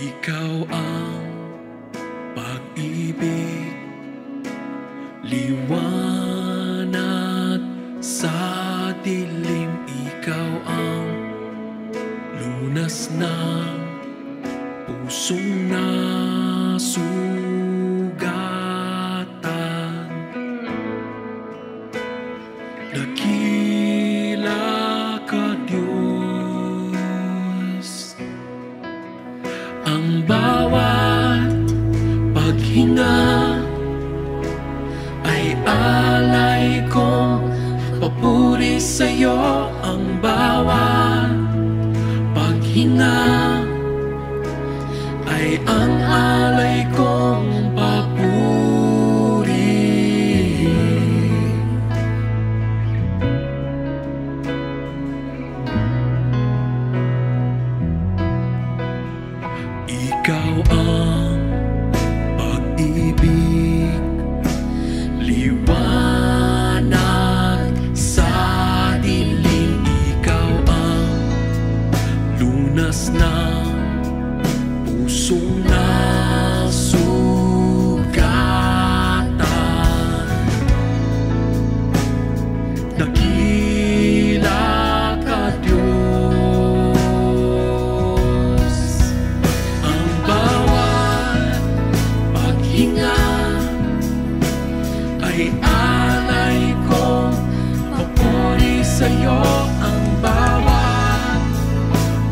Ikaw ang pag-ibig, liwanag sa dilim. Ikaw ang lunas ng pusong nasugatan. Dakila ka, Diyos. Ang bawat paghinga ay alay kong papuri sa'yo. Ang bawat paghinga ay ang alay kong papuri. Ikaw ang pag-ibig, liwanag sa dilim. Ikaw ang lunas ng pusong nasugatan. Dakila ka, Diyos. Ang bawat paghinga ay alay kong papuri sa'yo. Ang bawat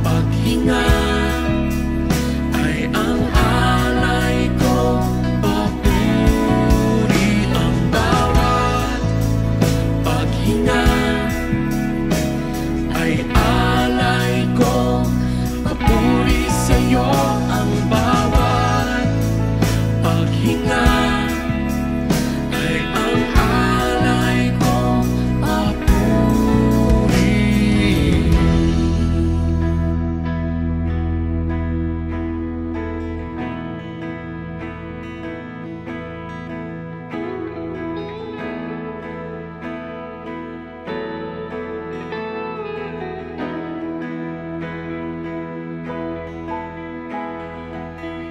paghinga ay ang alay kong papuri. Ang bawat paghinga ay alay kong papuri sa'yo. Ang bawat paghinga ay ang alay kong papuri.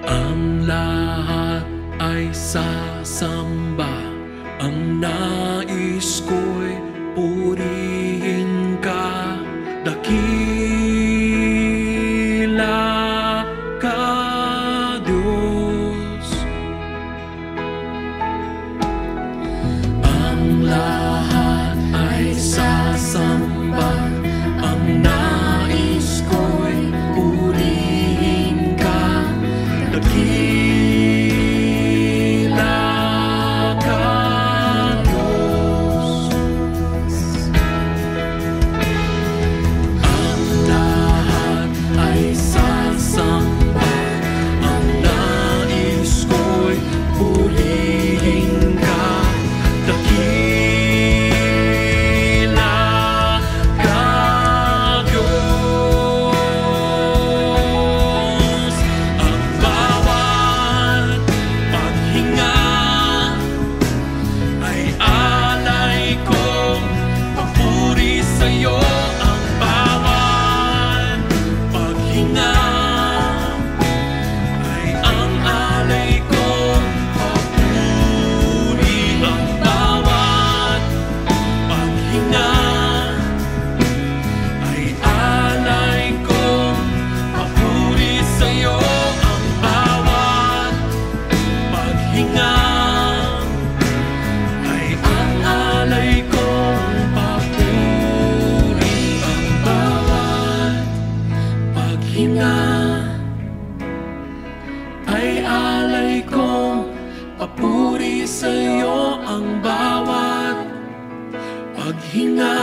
Ang lahat ay sasamba, ang nais ko'y purihin ka. Dakila ka, Diyos. Ang lahat ay sasamba, ang nais ko'y purihin ka. Dakila ka, Diyos. Ang lahat ay sasamba, ang nais ko'y purihin ka. Dakila ka, Diyos. Ang bawat paghinga ay alay kong papuri sa'yo. Ang bawat paghinga ay ang alay kong papuri. Ang bawat paghinga ay alay kong papuri sa'yo. Ang bawat paghinga ay ang alay kong papuri. Ang bawat paghinga ay alay kong papuri sa'yo. Ang bawat paghinga